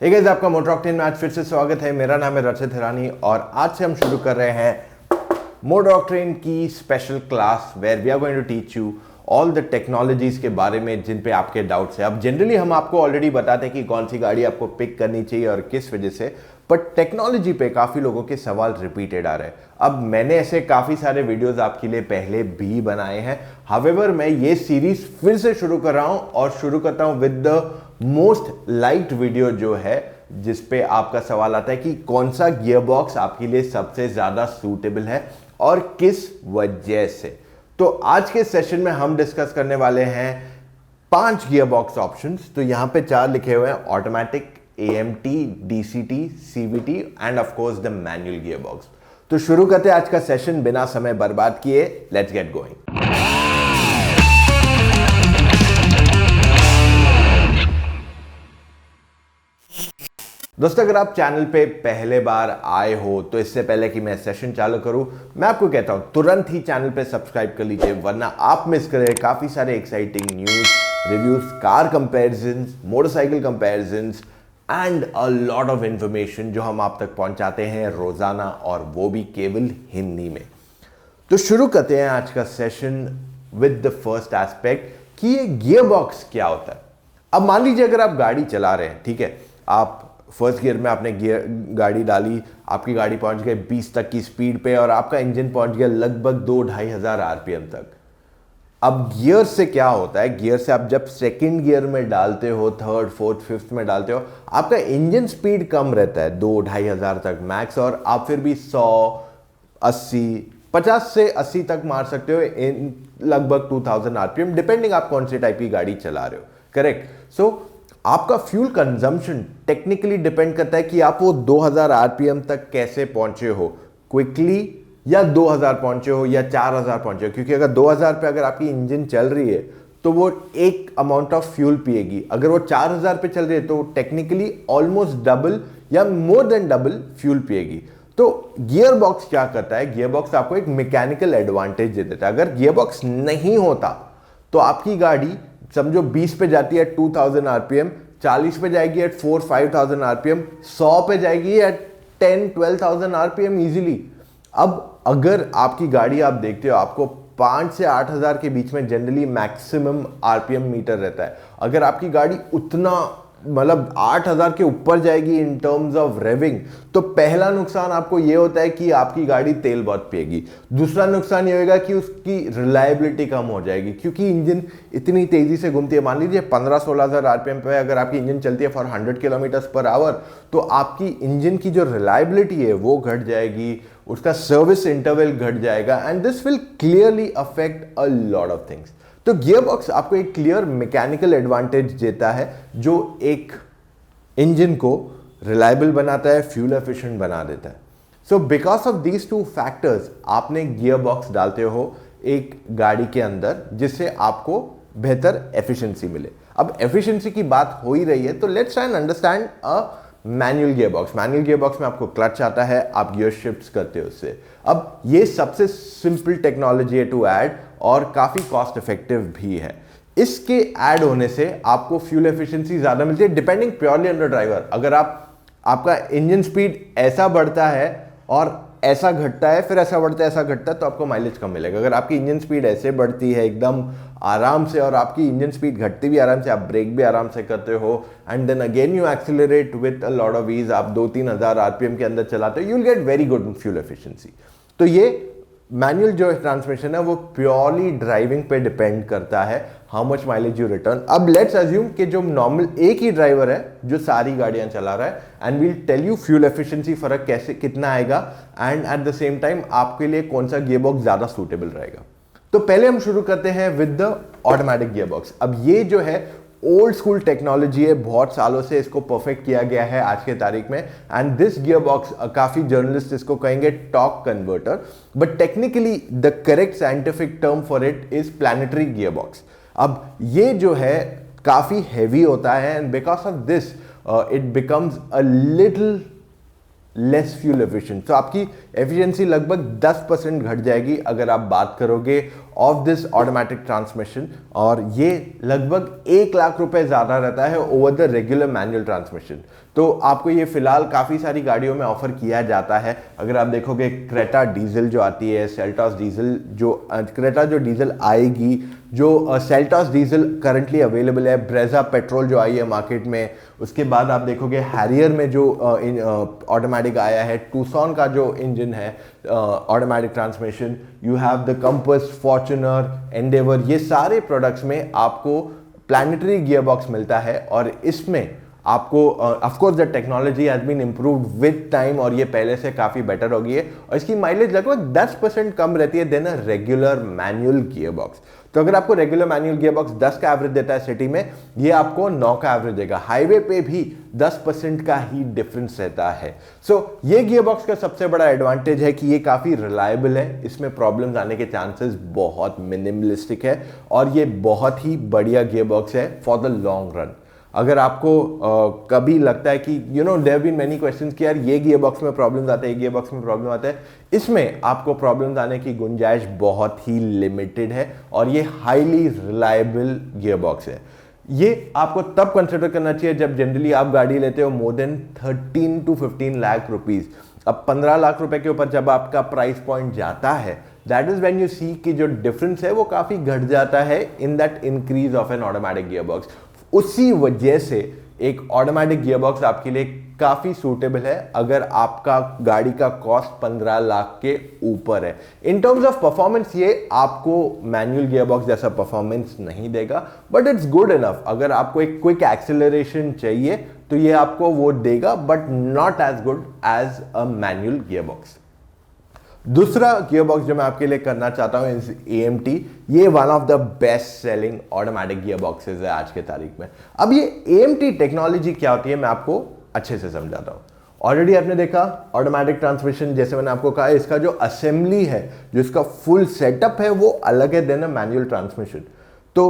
Hey guys, आपका motor octane में आज फिर से स्वागत है। मेरा नाम है रचित हिरानी और आज से हम शुरू कर रहे हैं मोटर ऑक्टेन की special class where we are going to teach you all the technologies के बारे में जिन पे आपके डाउट्स है। अब जनरली हम आपको ऑलरेडी बताते हैं कि कौन सी गाड़ी आपको पिक करनी चाहिए और किस वजह से, बट टेक्नोलॉजी पे काफ़ी लोगों के सवाल रिपीटेड आ रहे हैं। अब मैंने ऐसे काफ़ी सारे वीडियोस आपके लिए पहले भी बनाए हैं, हावेवर मैं ये सीरीज फिर से शुरू कर रहा हूं और शुरू करता हूं with the most light video जो है, जिस पे आपका सवाल आता है कि कौन सा गियर बॉक्स आपके लिए सबसे ज़्यादा सूटेबल है और किस वजह से। तो आज के सेशन में हम डिस्कस करने वाले हैं 5 गियर बॉक्स ऑप्शंस। तो यहां पे 4 लिखे हुए हैं: automatic, AMT, DCT, CVT end of course the manual gear box. तो शुरू करते हैं आज का सेशन बिना समय बर्बाद किए। Let's get going. दोस्तों, अगर आप चैनल पे पहले बार आए हो तो इससे पहले कि मैं सेशन चालू करूं, मैं आपको कहता हूं तुरंत ही चैनल पे सब्सक्राइब कर लीजिए, वरना आप मिस करें काफी सारे exciting news, reviews, car comparisons, motorcycle comparisons and a lot of information जो हम आप तक पहुंचाते हैं रोजाना, और वो भी केवल हिंदी में। तो शुरू करते हैं आज का session with the first aspect कि ये गियर बॉक्स क्या होता है। अब मान लीजिए अगर आप गाड़ी चला रहे हैं, ठीक है, आप फर्स्ट गियर में आपने गाड़ी डाली, आपकी गाड़ी पहुंच गई 20 तक की स्पीड पे और आपका इंजन पहुंच गया लगभग 2-2.5 हज़ार RPM तक। अब गियर से क्या होता है, गियर से आप जब सेकंड गियर में डालते हो, थर्ड, फोर्थ, फिफ्थ में डालते हो, आपका इंजन स्पीड कम रहता है 2-2.5 हज़ार तक मैक्स, और आप फिर भी 100, 80, 50 से 80 तक मार सकते हो इन लगभग 2000 RPM, डिपेंडिंग आप कौन सी टाइप की गाड़ी चला रहे हो। करेक्ट। सो आपका फ्यूल कंजम्पशन टेक्निकली डिपेंड करता है कि आप वो 2000 RPM तक कैसे पहुंचे हो, क्विकली, या 2000 पहुंचे हो या 4000 पहुंचे हो। क्योंकि अगर 2000 पे अगर आपकी इंजन चल रही है तो वो एक अमाउंट ऑफ फ्यूल पिएगी, अगर वो 4000 पे चल रही है तो टेक्निकली ऑलमोस्ट डबल या मोर देन डबल फ्यूल पिएगी। तो गियर बॉक्स क्या करता है, गियर बॉक्स आपको एक मैकेनिकल एडवांटेज दे देता है। अगर गियर बॉक्स नहीं होता तो आपकी गाड़ी समझो 20 पे जाती है 2000 RPM, 40 पे जाएगी एट 4-5,000 RPM, 100 पे जाएगी एट 10-12,000 RPM इजीली। अब अगर आपकी गाड़ी आप देखते हो, आपको 5 से 8 हज़ार के बीच में जनरली मैक्सिमम RPM मीटर रहता है। अगर आपकी गाड़ी उतना मतलब 8,000 के ऊपर जाएगी इन टर्म्स ऑफ रेविंग, तो पहला नुकसान आपको यह होता है कि आपकी गाड़ी तेल बहुत पिएगी। दूसरा नुकसान ये होगा कि उसकी रिलायबिलिटी कम हो जाएगी, क्योंकि इंजन इतनी तेजी से घूमती है। मान लीजिए 15-16 हज़ार RPM पे अगर आपकी इंजन चलती है फॉर 100 km/h, तो आपकी इंजन की जो रिलायबिलिटी है वो घट जाएगी, उसका सर्विस इंटरवल घट जाएगा, and this will clearly affect a lot of things. तो गियर बॉक्स आपको एक क्लियर मैकेनिकल एडवांटेज देता है जो एक इंजन को रिलायबल बनाता है, फ्यूल एफिशिएंट बना देता है। So because of these 2 factors आपने गियर बॉक्स डालते हो एक गाड़ी के अंदर, जिससे आपको बेहतर एफिशिएंसी मिले। अब एफिशिएंसी की बात हो ही रही है तो let's try and understand a manual gear box. Manual gear box में आपको क्लच आता है, आप गियर शिफ्ट्स करते हो उससे। अब ये सबसे सिंपल टेक्नोलॉजी है टू ऐड और काफी कॉस्ट इफेक्टिव भी है। इसके ऐड होने से आपको फ्यूल एफिशिएंसी ज्यादा मिलती है, depending purely on the driver. अगर आपका इंजन स्पीड ऐसा बढ़ता है और ऐसा घटता है, फिर ऐसा बढ़ता है, ऐसा घटता है, तो आपको माइलेज कम मिलेगा। अगर आपकी इंजन स्पीड ऐसे बढ़ती है एकदम आराम से, और आपकी इंजन स्पीड घटती भी आराम से, आप ब्रेक भी आराम से करते हो, and then again you accelerate with a lot of ease, आप 2-3 हज़ार RPM के अंदर चलाते हो, you will get very good fuel efficiency. तो ये मैनुअल जो ट्रांसमिशन है वो प्योरली ड्राइविंग पे डिपेंड करता है, how much mileage you return. अब लेट्स अज्यूम कि जो नॉर्मल एक ही ड्राइवर है जो सारी गाड़ियां चला रहा है, and we'll tell you fuel efficiency फर्क कैसे कितना आएगा, and at the same time आपके लिए कौन सा गियर बॉक्स ज्यादा सूटेबल रहेगा। तो पहले हम शुरू करते हैं with the automatic gear box. अब ये जो है ओल्ड स्कूल टेक्नोलॉजी है, बहुत सालों से इसको परफेक्ट किया गया है आज के तारीख में, एंड दिस गियर बॉक्स काफी जर्नलिस्ट इसको कहेंगे torque converter, but technically the correct scientific term for it is planetary gear box. अब ये जो है काफी हैवी होता है, and because of this it becomes a little less fuel efficient. तो आपकी एफिशिएंसी लगभग 10% घट जाएगी अगर आप बात करोगे ऑफ दिस ऑटोमेटिक ट्रांसमिशन, और ये लगभग 1 लाख रुपए ज्यादा रहता है over the regular manual transmission. तो आपको ये फिलहाल काफ़ी सारी गाड़ियों में ऑफर किया जाता है। अगर आप देखोगे क्रेटा डीजल जो आती है, सेल्टॉस डीजल जो क्रेटा जो डीजल आएगी, जो सेल्टॉस डीजल करंटली अवेलेबल है, ब्रेजा पेट्रोल जो आई है मार्केट में, उसके बाद आप देखोगे हैरियर में जो ऑटोमेटिक आया है, टूसॉन का जो इंजन है automatic transmission, you have the compass, Fortuner, Endeavour, ये सारे प्रोडक्ट्स में आपको प्लैनेटरी गियर बॉक्स मिलता है। और इसमें आपको of course the technology has been improved with time और ये पहले से काफ़ी बेटर हो गई है और इसकी माइलेज लगभग 10% कम रहती है than a regular manual gear box. तो अगर आपको रेगुलर मैनुअल गियर बॉक्स 10 का एवरेज देता है सिटी में, ये आपको 9 का एवरेज देगा। हाईवे पे भी 10% का ही डिफरेंस रहता है। सो ये गियर बॉक्स का सबसे बड़ा एडवांटेज है कि ये काफ़ी रिलायबल है, इसमें प्रॉब्लम्स आने के चांसेस बहुत मिनिमलिस्टिक है और ये बहुत ही बढ़िया गियर बॉक्स है फॉर द लॉन्ग रन। अगर आपको कभी लगता है कि देयर बीन मेनी क्वेश्चंस कि यार ये गियर बॉक्स में प्रॉब्लम्स आते हैं, ये गियर बॉक्स में प्रॉब्लम आता है, इसमें आपको प्रॉब्लम्स आने की गुंजाइश बहुत ही लिमिटेड है और ये हाईली रिलायबल गियर बॉक्स है। ये आपको तब कंसिडर करना चाहिए जब जनरली आप गाड़ी लेते हो more than 13 to 15 lakh rupees. अब 15 लाख रुपए के ऊपर जब आपका प्राइस पॉइंट जाता है, that is when you see कि जो डिफरेंस है वो काफी घट जाता है in that increase of N automatic gear box. उसी वजह से एक ऑटोमेटिक गियर बॉक्स आपके लिए काफी सूटेबल है अगर आपका गाड़ी का कॉस्ट 15 लाख के ऊपर है। इन टर्म्स ऑफ परफॉर्मेंस ये आपको मैनुअल गियर बॉक्स जैसा परफॉर्मेंस नहीं देगा, बट इट्स गुड इनफ। अगर आपको एक क्विक एक्सेलरेशन चाहिए तो ये आपको वो देगा, but not as good as a manual gear box. दूसरा गियर बॉक्स जो मैं आपके लिए करना चाहता हूं इज AMT। ये one of the best selling automatic gear boxes है आज के तारीख में। अब ये AMT टेक्नोलॉजी क्या होती है मैं आपको अच्छे से समझाता हूं। ऑलरेडी आपने देखा ऑटोमेटिक ट्रांसमिशन, जैसे मैंने आपको कहा इसका जो असेंबली है, जो इसका फुल सेटअप है वो अलग है देन अ मैनुअल ट्रांसमिशन, तो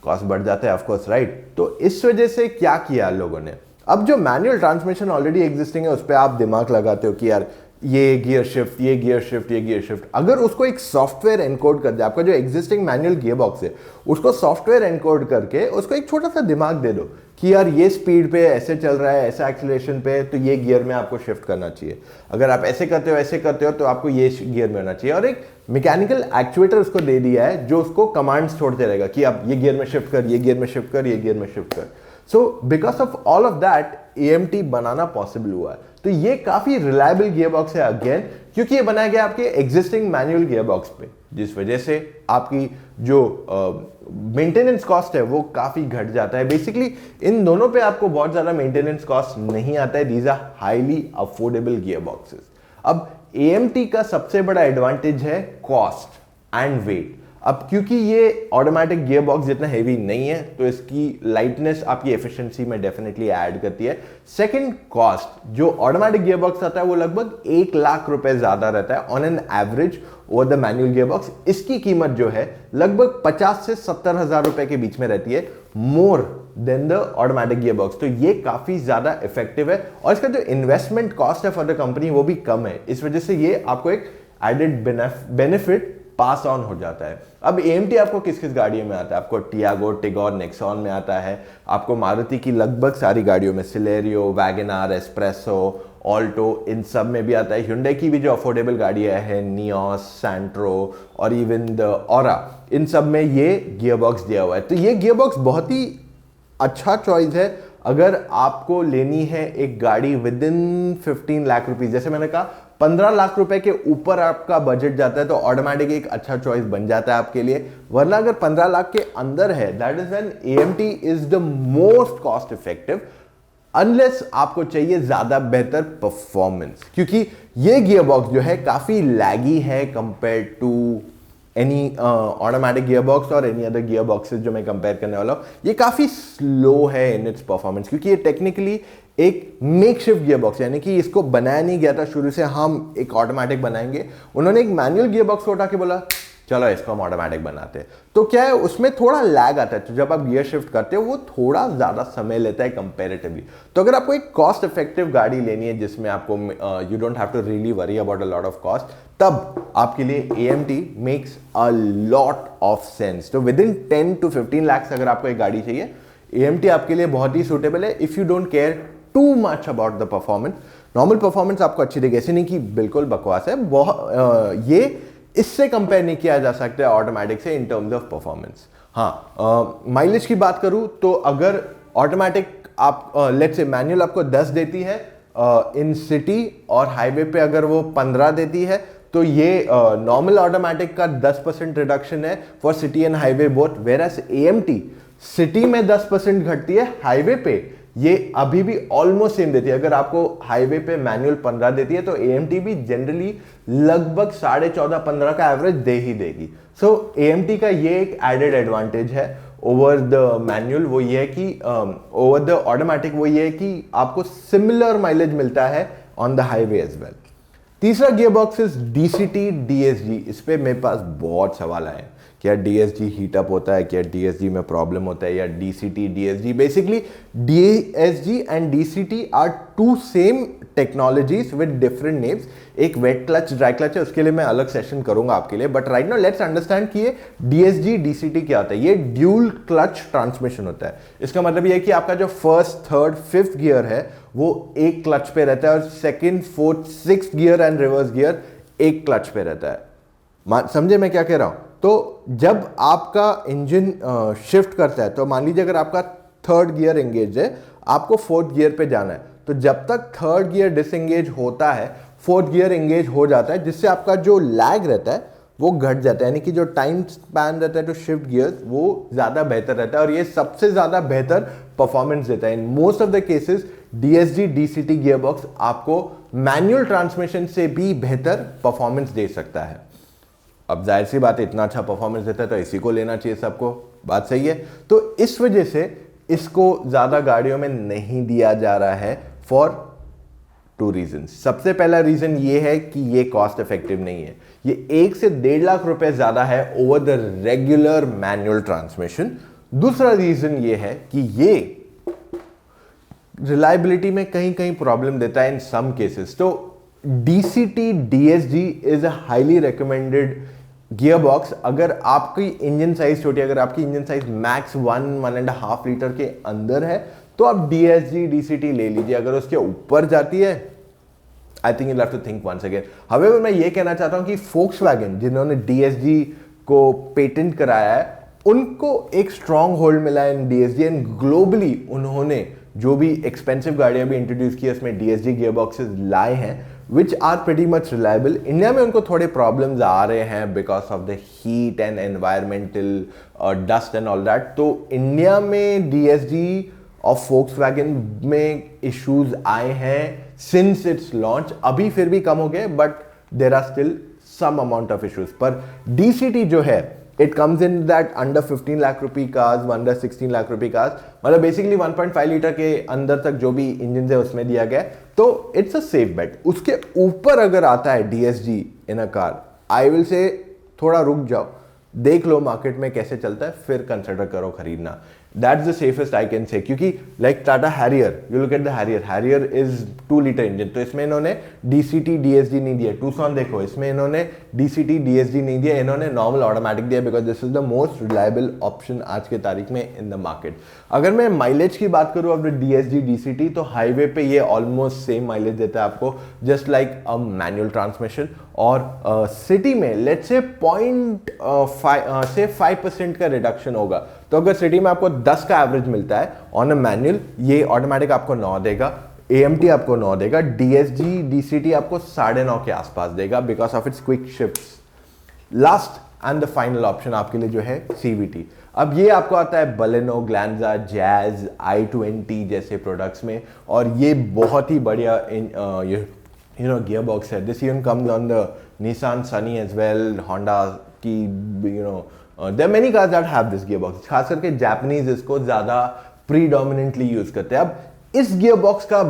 कॉस्ट बढ़ जाता है ऑफकोर्स, राइट। तो इस वजह से क्या किया लोगों ने, अब जो मैनुअल ट्रांसमिशन ऑलरेडी एग्जिस्टिंग है उस पर आप दिमाग लगाते हो कि यार ये गियर शिफ्ट, ये गियर शिफ्ट, ये गियर शिफ्ट, अगर उसको एक सॉफ्टवेयर एनकोड कर दे, आपका जो एग्जिस्टिंग मैनुअल गियर बॉक्स है उसको सॉफ्टवेयर एनकोड करके उसको एक छोटा सा दिमाग दे दो कि यार ये स्पीड पे ऐसे चल रहा है, ऐसा एक्सीलरेशन पे, तो ये गियर में आपको शिफ्ट करना चाहिए, अगर आप ऐसे करते हो ऐसे करते हो तो आपको ये गियर में होना चाहिए, और एक मैकेनिकल एक्चुएटर उसको दे दिया है जो उसको कमांड्स छोड़ते रहेगा कि आप ये गियर में शिफ्ट कर, ये गियर में शिफ्ट कर, ये गियर में शिफ्ट कर। So because of all of that AMT banana possible हुआ है। तो ये काफी रिलायबल गियर बॉक्स है अगेन, क्योंकि ये बनाया गया आपके एग्जिस्टिंग मैनुअल गियर बॉक्स पे, जिस वजह से आपकी जो मेंटेनेंस कॉस्ट है वो काफी घट जाता है। बेसिकली इन दोनों पे आपको बहुत ज्यादा मेंटेनेंस कॉस्ट नहीं आता है। These are highly affordable gear boxes. अब AMT का सबसे बड़ा एडवांटेज है कॉस्ट एंड वेट। अब क्योंकि ये ऑटोमेटिक गियर बॉक्स जितना हेवी नहीं है तो इसकी लाइटनेस आपकी एफिशिएंसी में डेफिनेटली ऐड करती है। सेकंड, कॉस्ट, जो ऑटोमेटिक गियर बॉक्स आता है वो लगभग 1 लाख रुपए ज्यादा रहता है on an average over the manual gear box. इसकी कीमत जो है लगभग 50 से 70 हजार रुपए के बीच में रहती है, more than the automatic gear box. तो ये काफी ज्यादा इफेक्टिव है और इसका जो इन्वेस्टमेंट कॉस्ट है फॉर द कंपनी वो भी कम है। इस वजह से ये आपको एक एडेड बेनिफिट पास ऑन हो जाता है। अब AMT आपको किस किस गाड़ियों में आता है, आपको टियागो, टिगोर, नेक्सॉन में आता है, आपको मारुति की लगभग सारी गाड़ियों में, सिलेरियो, वैगनार, एस्प्रेसो, ऑल्टो, इन सब में भी आता है। Hyundai की भी जो अफोर्डेबल गाड़ियां हैं, नियोस, सैंट्रो और इवन द ऑरा, इन सब में ये गियर बॉक्स दिया हुआ है। तो ये गियर बॉक्स बहुत ही अच्छा चॉइस है अगर आपको लेनी है एक गाड़ी विद इन 15 लाख रुपीज। जैसे मैंने कहा 15 लाख रुपए के ऊपर आपका बजट जाता है तो ऑटोमेटिक एक अच्छा चॉइस बन जाता है आपके लिए। वरना अगर 15 लाख के अंदर है, that is when AMT is the most cost effective, unless आपको चाहिए ज्यादा बेहतर परफॉर्मेंस, क्योंकि ये गियर बॉक्स जो है काफी लैगी है compare to any automatic gear box और एनी अदर गियर बॉक्सेस जो मैं कंपेयर करने वाला हूं। ये काफी स्लो है इन इट्स परफॉर्मेंस, क्योंकि ये टेक्निकली एक मेकशिफ्ट गियर बॉक्स, यानी कि इसको बनाया नहीं गया था शुरू से हम एक ऑटोमेटिक बनाएंगे। उन्होंने एक मैनुअल गियर बॉक्स को उठा के बोला चलो इसको हम ऑटोमेटिक बनाते हैं। तो क्या है, उसमें थोड़ा लैग आता है, तो जब आप गियर शिफ्ट करते हो वो थोड़ा ज्यादा समय लेता है कंपैरेटिवली। तो अगर आपको एक कॉस्ट इफेक्टिव गाड़ी लेनी है जिसमें आपको you don't have to really worry about a lot of cost, तब आपके लिए AMT makes a lot of sense. तो विद इन 10 to 15 लाख अगर आपको एक गाड़ी चाहिए, AMT आपके लिए बहुत ही सुटेबल है if you don't care too much about the performance. Normal performance आपको अच्छी देगी, ऐसे नहीं कि बिल्कुल बकवास है, ये इससे कंपेयर नहीं किया जा सकता ऑटोमेटिक से इन टर्म्स ऑफ परफॉर्मेंस। हाँ, माइलेज की बात करूं तो अगर ऑटोमेटिक आप लेट्स से मैनुअल आपको 10 देती है इन सिटी और हाईवे पे अगर वो 15 देती है, तो ये नॉर्मल ऑटोमेटिक का 10% रिडक्शन है for city and highway both, whereas AMT city में 10% घटती है, हाईवे पे ये अभी भी ऑलमोस्ट सेम देती है। अगर आपको हाईवे पे मैनुअल 15 देती है तो एएमटी भी जनरली लगभग 14.5-15 का एवरेज दे ही देगी। सो एएमटी का ये एक एडेड एडवांटेज है ओवर द मैनुअल, वो ये है कि ओवर द ऑटोमेटिक वो ये है कि आपको सिमिलर माइलेज मिलता है on the highway as well. तीसरा gear box is DCT DSG. इस पे मेरे पास बहुत सवाल आए, क्या डीएसजी हीटअप होता है, क्या डीएसजी में प्रॉब्लम होता है, या DCT DSG. Basically DSG and DCT are two same technologies with different names. एक वेट क्लच ड्राई क्लच है, उसके लिए मैं अलग सेशन करूंगा आपके लिए, but right now let's understand कि ये डीएसजी डीसीटी क्या होता है। ये ड्यूल क्लच ट्रांसमिशन होता है। इसका मतलब ये है कि आपका जो फर्स्ट, थर्ड, फिफ्थ गियर है वो एक क्लच पे रहता है और second, fourth, sixth gear and reverse gear एक क्लच पे रहता है। समझे मैं क्या कह रहा हूं? तो जब आपका इंजन शिफ्ट करता है, तो मान लीजिए अगर आपका थर्ड गियर एंगेज है, आपको फोर्थ गियर पे जाना है, तो जब तक थर्ड गियर डिसएंगेज होता है फोर्थ गियर एंगेज हो जाता है, जिससे आपका जो लैग रहता है वो घट जाता है, यानी कि जो टाइम स्पैन रहता है टू शिफ्ट गियर्स वो ज़्यादा बेहतर रहता है और ये सबसे ज़्यादा बेहतर परफॉर्मेंस देता है। In most of the cases DSG DCT gear box आपको मैनुअल ट्रांसमिशन से भी बेहतर परफॉर्मेंस दे सकता है। अब जाहिर सी बात है, इतना अच्छा परफॉर्मेंस देता है तो इसी को लेना चाहिए सबको, बात सही है। तो इस वजह से इसको ज़्यादा गाड़ियों में नहीं दिया जा रहा है फॉर टू रीजन। सबसे पहला रीजन ये है कि ये कॉस्ट इफेक्टिव नहीं है, ये 1 से 1.5 लाख रुपए ज्यादा है over the regular manual transmission. दूसरा रीजन ये है कि ये रिलायबिलिटी में कहीं कहीं प्रॉब्लम देता है इन सम केसेस। तो DCT DSG is a highly recommended gear box अगर आपकी इंजन साइज छोटी, अगर आपकी इंजन साइज मैक्स 1.5 लीटर के अंदर है तो आप डीएसजी डीसीटी ले लीजिए। अगर उसके ऊपर जाती है, I think you have to think once again. However मैं ये कहना चाहता हूं कि फोक्सवैगन जिन्होंने डीएसजी को पेटेंट कराया है, उनको एक स्ट्रॉन्ग होल्ड मिला है इन डीएसजी एंड ग्लोबली उन्होंने जो भी एक्सपेंसिव गाड़ियां भी इंट्रोड्यूस की उसमें डीएसजी गियर बॉक्सेस लाए हैं which are pretty much reliable. India में उनको थोड़े प्रॉब्लम्स आ रहे हैं because of the heat and environmental dust and all that. तो इंडिया में डीएसजी और फोक्सवैगन में इश्यूज आए हैं सिंस इट्स लॉन्च, अभी फिर भी कम हो गए but there are still some amount of issues. पर डीसीटी जो है it comes in that under 15 lakh rupee cars, under 16 lakh rupee cars, मतलब बेसिकली 1.5 लीटर के अंदर तक जो भी इंजन है उसमें दिया गया है, तो इट्स अ सेफ बेट। उसके ऊपर अगर आता है DSG in a car, I will से थोड़ा रुक जाओ, देख लो मार्केट में कैसे चलता है, फिर कंसिडर करो खरीदना। That's the safest I can say, क्योंकि like Tata Harrier, you look at the Harrier is 2 litre engine, तो इसमें इन्होंने DCT DSG नहीं दिया। Tucson देखो, इसमें इन्होंने DCT DSG नहीं दिया, इन्होंने नॉर्मल ऑटोमेटिक दिया because this is the most reliable option आज के तारीख में इन द मार्केट। अगर मैं माइलेज की बात करूँ अब DSG DCT, तो हाईवे पे ये ऑलमोस्ट सेम माइलेज देता है आपको, just like a manual transmission. और सिटी में लेट्स से 5% का रिडक्शन होगा, तो अगर सिटी में आपको 10 का एवरेज मिलता है ऑन अ मैनुअल, ये ऑटोमेटिक आपको 9 देगा, एएमटी आपको 9 देगा, डीएसजी डीसीटी आपको 9.5 के आसपास देगा because of its quick shifts. Last and the final option आपके लिए जो है सीवीटी। अब ये आपको आता है बलेनो, ग्लैंजा, जैज, i20 जैसे प्रोडक्ट्स में, और ये बहुत ही बढ़िया गियर बॉक्स है। This even comes on the Nissan Sunny as well, Honda की there are many cars that have this gearbox, खास करके जापानीज इसको ज्यादा प्रीडोमिनेंटली यूज करते हैं। अब इस गियर बॉक्स का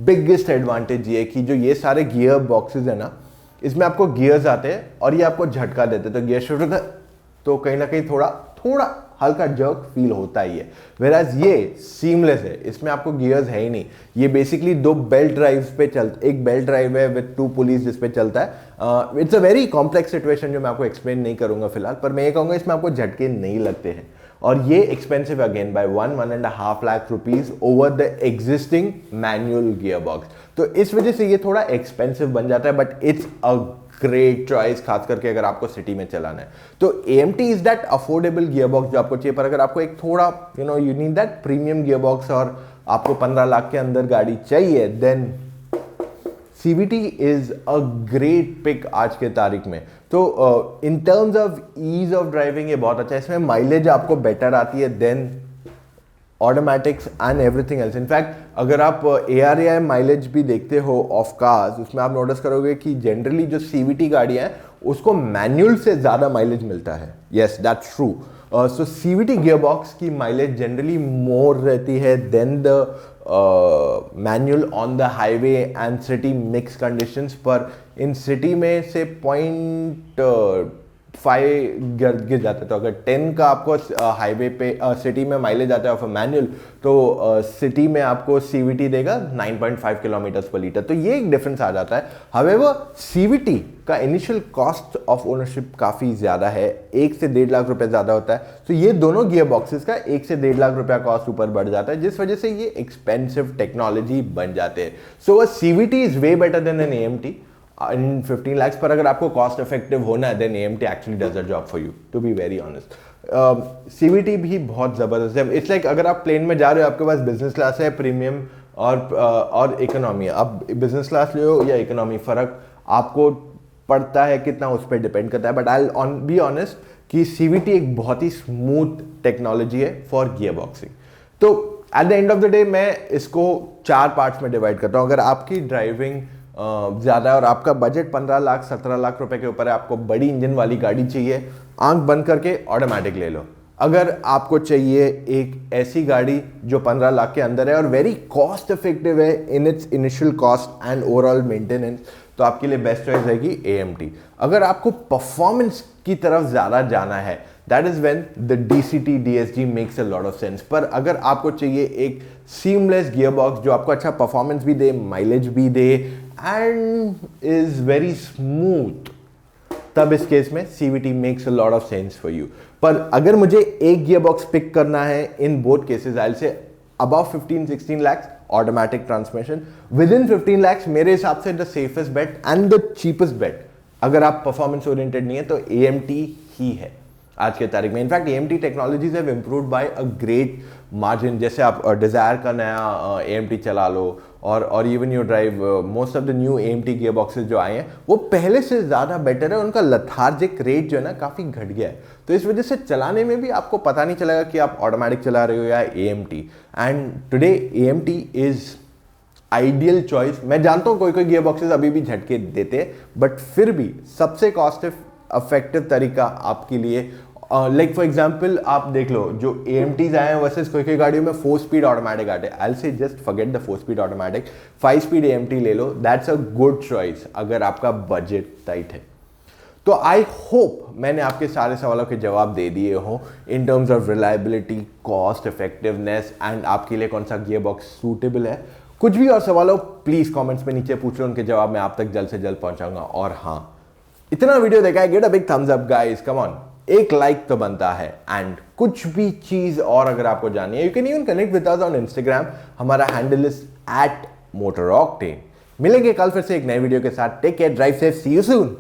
बिगेस्ट एडवांटेज ये है कि जो ये सारे गियर बॉक्सेस है ना, इसमें आपको गियर्स आते हैं और ये आपको झटका देते हैं, तो गियर शिफ्ट होता है तो कहीं ना कहीं थोड़ा हल्का जर्क फील होता ही है। वेराज ये सीमलेस है, इसमें आपको गियर्स है ही नहीं, ये बेसिकली 2 बेल्ट ड्राइव्स पे चलता, एक बेल्ट ड्राइव है विद 2 पुलीज जिस पे चलता है। It's a very complex situation जो मैं आपको एक्सप्लेन नहीं करूंगा फिलहाल, पर मैं ये कहूंगा इसमें आपको झटके नहीं लगते हैं। और ये expensive again by 1.5 lakh rupees over the existing manual gear box. तो इस वजह से ये थोड़ा एक्सपेंसिव बन जाता है, but it's a great choice, खास करके अगर आपको सिटी में चलाना है। तो AMT is that affordable gear box जो आपको चाहिए, पर अगर आपको एक थोड़ा you need that premium gear box और आपको 15 लाख के अंदर गाड़ी चाहिए, then CVT is a great pick आज के तारीख में। तो in terms of ease of driving ये बहुत अच्छा है, इसमें माइलेज आपको बेटर आती है than automatics and everything else. In fact अगर आप ARAI माइलेज भी देखते हो ऑफ कार्स, उसमें आप नोटिस करोगे कि जनरली जो CVT गाड़ियां हैं उसको मैनुअल से ज़्यादा माइलेज मिलता है। Yes, that's true. So CVT gear box की माइलेज जनरली मोर रहती है than the manual on the highway and city mix conditions. पर इन सिटी में से 0.5 गिर जाता है। तो अगर 10 का आपको हाईवे पे सिटी में माइलेज आता है ऑफ अ मैनुअल, तो सिटी में आपको CVT देगा 9.5 किलोमीटर्स पर लीटर। तो ये एक डिफरेंस आ जाता है। हावेवर CVT का इनिशियल कॉस्ट ऑफ ओनरशिप काफ़ी ज़्यादा है, 1 से 1.5 लाख रुपए ज़्यादा होता है। तो ये दोनों गियर बॉक्सेस का 1 से 1.5 लाख रुपया कॉस्ट ऊपर बढ़ जाता है, जिस वजह से ये एक्सपेंसिव टेक्नोलॉजी बन जाते हैं। So a CVT is way better than an AMT in 15 lakhs। पर अगर आपको कॉस्ट इफेक्टिव होना है, then AMT actually does the job for you, to be very honest. CVT भी बहुत ज़बरदस्त है। इट्स लाइक अगर आप प्लेन में जा रहे हो, आपके पास बिजनेस क्लास है, प्रीमियम और इकोनॉमी है। अब बिजनेस क्लास ले हो या इकोनॉमी, फ़र्क आपको पड़ता है कितना, उस पर डिपेंड करता है। बट आई बी ऑनेस्ट कि CVT एक बहुत ही स्मूथ टेक्नोलॉजी है फॉर गियर बॉक्सिंग। तो at the end of the day मैं इसको 4 पार्ट्स में डिवाइड करता हूँ। अगर आपकी ड्राइविंग ज़्यादा है और आपका बजट 15 लाख 17 लाख रुपए के ऊपर है, आपको बड़ी इंजन वाली गाड़ी चाहिए, आंख बंद करके ऑटोमेटिक ले लो। अगर आपको चाहिए एक ऐसी गाड़ी जो 15 लाख के अंदर है और वेरी कॉस्ट इफेक्टिव है in its initial cost and overall maintenance, तो आपके लिए बेस्ट चॉइस रहेगी AMT। अगर आपको परफॉर्मेंस की तरफ ज़्यादा जाना है, that is when the DCT DSG makes a lot of sense. पर अगर आपको चाहिए एक सीमलेस गियर बॉक्स जो आपको अच्छा परफॉर्मेंस भी दे, माइलेज भी दे एंड इज वेरी स्मूथ, तब इस केस में CVT makes a lot of sense for you. पर अगर मुझे एक गियर बॉक्स पिक करना है in both cases, I will say above 15-16 lakhs automatic transmission, within 15 lakhs मेरे हिसाब से the safest bet and the cheapest bet, अगर आप परफॉर्मेंस ओरिएंटेड नहीं है, तो AMT ही है आज के तारीख में। In fact AMT technologies have improved by a great margin. जैसे आप डिजायर का नया AMT चला लो और even you drive most of the new AMT gear boxes जो आए हैं, वो पहले से ज़्यादा बेटर है। उनका लथार्जिक रेट जो है ना काफ़ी घट गया है, तो इस वजह से चलाने में भी आपको पता नहीं चलेगा कि आप ऑटोमेटिक चला रहे हो या AMT। And today AMT is ideal choice. मैं जानता हूँ कोई कोई गियर बॉक्सेस अभी भी झटके देते हैं, बट फिर भी सबसे कॉस्ट इफेक्टिव तरीका आपके लिए, लाइक फॉर एग्जाम्पल आप देख लो जो AMTs आए हैं वर्सेस कोई कोई गाड़ियों में 4 स्पीड ऑटोमेटिक आते हैं। आई से just forget the 4 speed automatic, 5 speed AMT ले लो, दैट्स अ गुड चॉइस अगर आपका बजट टाइट है। तो आई होप मैंने आपके सारे सवालों के जवाब दे दिए हों इन terms of reliability, cost effectiveness and आपके लिए कौन सा गियर बॉक्स सूटेबल है। कुछ भी और सवाल हो प्लीज कमेंट्स में नीचे पूछ लो, उनके जवाब मैं आप तक जल्द से जल्द पहुंचाऊंगा। और हाँ, इतना वीडियो देखा है, give a big thumbs up guys, come on, एक लाइक तो बनता है। एंड कुछ भी चीज और अगर आपको जाननी है, you can even connect with us on Instagram, हमारा हैंडल इज @motoroctane। मिलेंगे कल फिर से एक नए वीडियो के साथ। Take care, drive safe, see you soon.